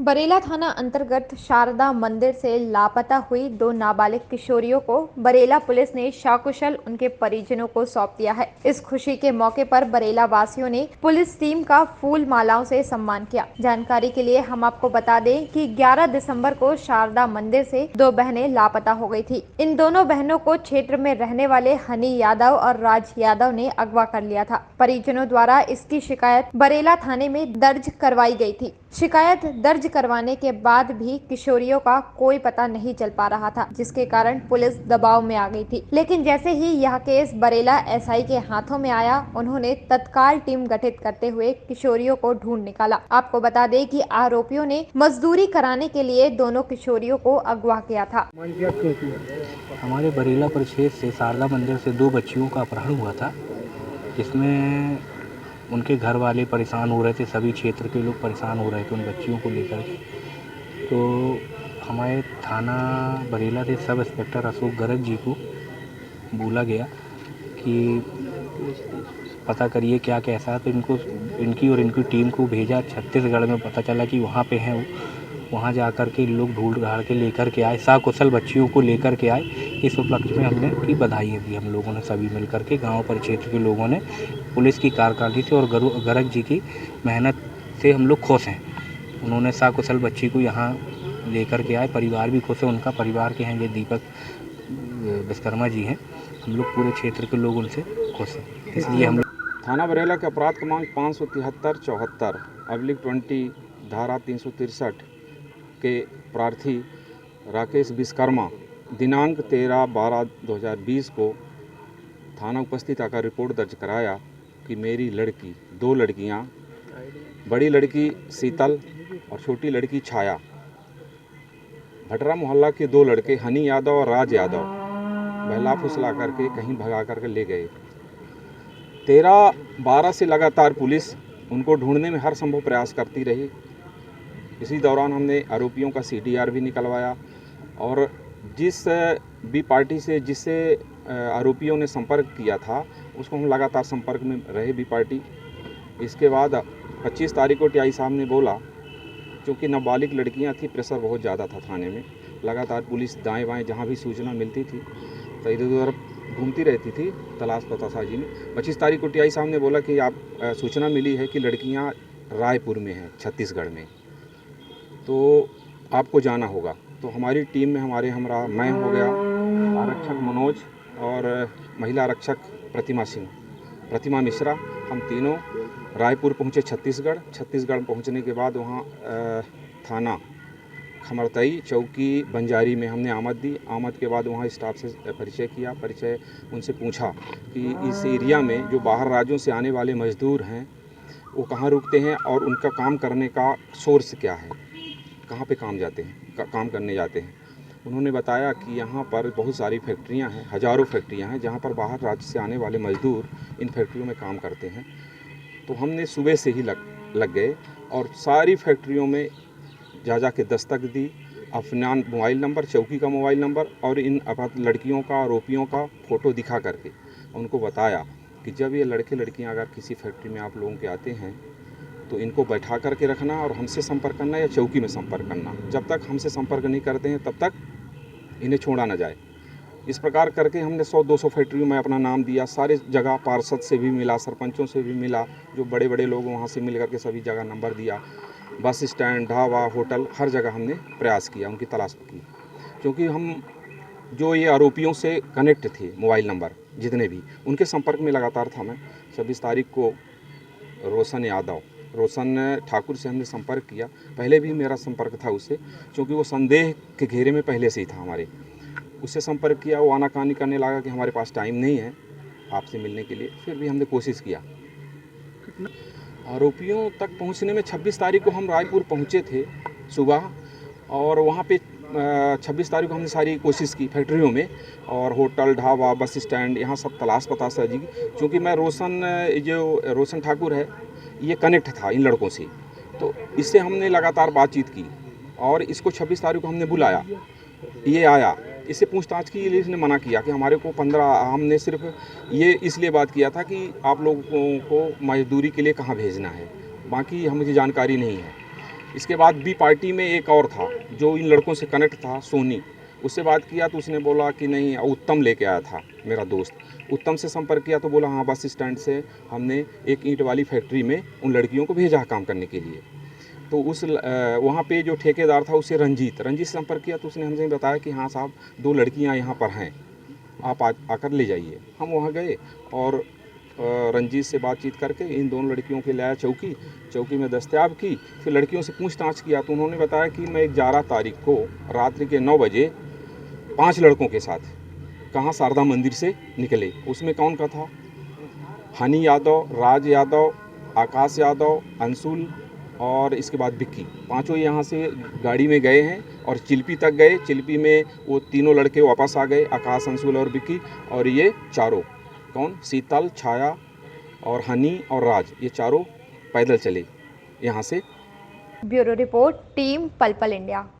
बरेला थाना अंतर्गत शारदा मंदिर से लापता हुई 2 नाबालिग किशोरियों को बरेला पुलिस ने सकुशल उनके परिजनों को सौंप दिया है। इस खुशी के मौके पर बरेला वासियों ने पुलिस टीम का फूल मालाओं से सम्मान किया। जानकारी के लिए हम आपको बता दें कि 11 दिसंबर को शारदा मंदिर से 2 बहनें लापता हो गई थी। इन दोनों बहनों को क्षेत्र में रहने वाले हनी यादव और राज यादव ने अगवा कर लिया था। परिजनों द्वारा इसकी शिकायत बरेला थाने में दर्ज करवाई गई थी। शिकायत दर्ज करवाने के बाद भी किशोरियों का कोई पता नहीं चल पा रहा था, जिसके कारण पुलिस दबाव में आ गई थी। लेकिन जैसे ही यह केस बरेला एसआई के हाथों में आया, उन्होंने तत्काल टीम गठित करते हुए किशोरियों को ढूंढ निकाला। आपको बता दें कि आरोपियों ने मजदूरी कराने के लिए दोनों किशोरियों को अगवा किया था। हमारे बरेला परिक्षेत्र से शारदा मंदिर से 2 बच्चियों का अपहरण हुआ था, जिसमें उनके घर वाले परेशान हो रहे थे, सभी क्षेत्र के लोग परेशान हो रहे थे उन बच्चियों को लेकर के। तो हमारे थाना बरेला से सब इंस्पेक्टर अशोक गर्ग जी को बोला गया कि पता करिए क्या कैसा। तो इनकी और इनकी टीम को भेजा छत्तीसगढ़ में। पता चला कि वहाँ पे हैं वो। वहाँ जा कर के लोग ढूंढ घाड़ के लेकर के आए, सकुशल बच्चियों को लेकर के आए। इस उपलक्ष्य में हमने की बधाई दी हम लोगों ने, सभी मिल कर के गाँव परिक्षेत्र के लोगों ने। पुलिस की कार्यकारिणी से और गर्ग जी की मेहनत से हम लोग खुश हैं। उन्होंने सकुशल बच्ची को यहाँ लेकर के आए। परिवार भी खुश है, उनका परिवार के हैं ये दीपक विश्वकर्मा जी हैं। हम लोग पूरे क्षेत्र के लोग उनसे खुश हैं, इसलिए हम थाना बरेला के अपराध क्रमांक 573/74/20 धारा 363 के प्रार्थी राकेश विश्वकर्मा दिनांक 13/12/2020 को थाना उपस्थित आकर रिपोर्ट दर्ज कराया कि मेरी लड़की 2 लड़कियां, बड़ी लड़की शीतल और छोटी लड़की छाया, भटरा मोहल्ला के 2 लड़के हनी यादव और राज यादव बहला फुसला करके कहीं भगा करके ले गए। 13-12 से लगातार पुलिस उनको ढूंढने में हर संभव प्रयास करती रही। इसी दौरान हमने आरोपियों का CDR भी निकलवाया और जिस भी पार्टी से जिससे आरोपियों ने संपर्क किया था उसको हम लगातार संपर्क में रहे भी पार्टी। इसके बाद 25 तारीख को टीआई साहब ने बोला, क्योंकि नाबालिग लड़कियां थी, प्रेशर बहुत ज़्यादा था थाने में। लगातार पुलिस दाएं बाएं जहां भी सूचना मिलती थी तो इधर उधर घूमती रहती थी तलाश पतासाजी में। 25 तारीख को टीआई साहब ने बोला कि आप सूचना मिली है कि लड़कियां रायपुर में हैं, छत्तीसगढ़ में, तो आपको जाना होगा। तो हमारी टीम में हमरा मैं हो गया, आरक्षक मनोज और महिला आरक्षक प्रतिमा मिश्रा, हम तीनों रायपुर पहुँचे छत्तीसगढ़ पहुँचने के बाद वहाँ थाना खमरतई चौकी बंजारी में हमने आमद दी। आमद के बाद वहाँ स्टाफ से परिचय उनसे पूछा कि इस एरिया में जो बाहर राज्यों से आने वाले मज़दूर हैं वो कहाँ रुकते हैं और उनका काम करने का सोर्स क्या है, कहाँ पे काम करने जाते हैं। उन्होंने बताया कि यहाँ पर बहुत सारी फैक्ट्रियाँ हैं, हज़ारों फैक्ट्रियाँ हैं जहाँ पर बाहर राज्य से आने वाले मज़दूर इन फैक्ट्रियों में काम करते हैं। तो हमने सुबह से ही लग गए और सारी फैक्ट्रियों में जा के दस्तक दी, अपना मोबाइल नंबर, चौकी का मोबाइल नंबर और इन लड़कियों का, आरोपियों का फ़ोटो दिखा करके उनको बताया कि जब ये लड़के लड़कियां अगर किसी फैक्ट्री में आप लोगों के आते हैं तो इनको बैठा करके रखना और हमसे संपर्क करना या चौकी में संपर्क करना। जब तक हमसे संपर्क नहीं करते हैं तब तक इन्हें छोड़ा ना जाए। इस प्रकार करके हमने 100-200 फैक्ट्रियों में अपना नाम दिया। सारे जगह पार्षद से भी मिला, सरपंचों से भी मिला, जो बड़े बड़े लोग वहाँ से मिल करके सभी जगह नंबर दिया। बस स्टैंड, ढाबा, होटल, हर जगह हमने प्रयास किया, उनकी तलाश की। क्योंकि हम जो ये आरोपियों से कनेक्ट थे, मोबाइल नंबर जितने भी, उनके संपर्क में लगातार था मैं। 26 तारीख को रोशन ठाकुर से हमने संपर्क किया। पहले भी मेरा संपर्क था उससे, क्योंकि वो संदेह के घेरे में पहले से ही था हमारे। उससे संपर्क किया, वो आनाकानी करने लगा कि हमारे पास टाइम नहीं है आपसे मिलने के लिए। फिर भी हमने कोशिश किया। आरोपियों तक पहुंचने में 26 तारीख को हम रायपुर पहुंचे थे सुबह, और वहां पे 26 तारीख को हमने सारी कोशिश की फैक्ट्रियों में और होटल, ढाबा, बस स्टैंड, यहाँ सब तलाश पताश जी। क्योंकि मैं रोशन ठाकुर है, ये कनेक्ट था इन लड़कों से, तो इससे हमने लगातार बातचीत की और इसको 26 तारीख को हमने बुलाया। ये आया, इससे पूछताछ की, इसने मना किया कि हमारे को 15, हमने सिर्फ ये इसलिए बात किया था कि आप लोगों को मजदूरी के लिए कहाँ भेजना है, बाकी हमें जानकारी नहीं है। इसके बाद बी पार्टी में एक और था जो इन लड़कों से कनेक्ट था, सोनी। उससे बात किया तो उसने बोला कि नहीं, उत्तम लेके आया था मेरा दोस्त। उत्तम से संपर्क किया तो बोला हाँ, बस स्टैंड से हमने एक ईंट वाली फैक्ट्री में उन लड़कियों को भेजा काम करने के लिए। तो उस वहाँ पे जो ठेकेदार था उससे रंजीत से संपर्क किया तो उसने हमसे बताया कि हाँ साहब, 2 लड़कियाँ यहाँ पर हैं, आप आकर ले जाइए। हम वहाँ गए और रंजीत से बातचीत करके इन दोनों लड़कियों के लाया चौकी में दस्तयाब की। फिर लड़कियों से पूछताछ किया तो उन्होंने बताया कि मैं 11 तारीख को रात्रि के 9 बजे 5 लड़कों के साथ कहाँ शारदा मंदिर से निकले। उसमें कौन का था? हनी यादव, राज यादव, आकाश यादव, अंशुल और इसके बाद विक्की। पांचों यहाँ से गाड़ी में गए हैं और चिल्पी तक गए। चिल्पी में वो तीनों लड़के वापस आ गए, आकाश, अंशुल और विक्की। और ये चारों कौन? शीतल, छाया और हनी और राज, ये चारों पैदल चले यहाँ से। ब्यूरो रिपोर्ट, टीम पल पल इंडिया।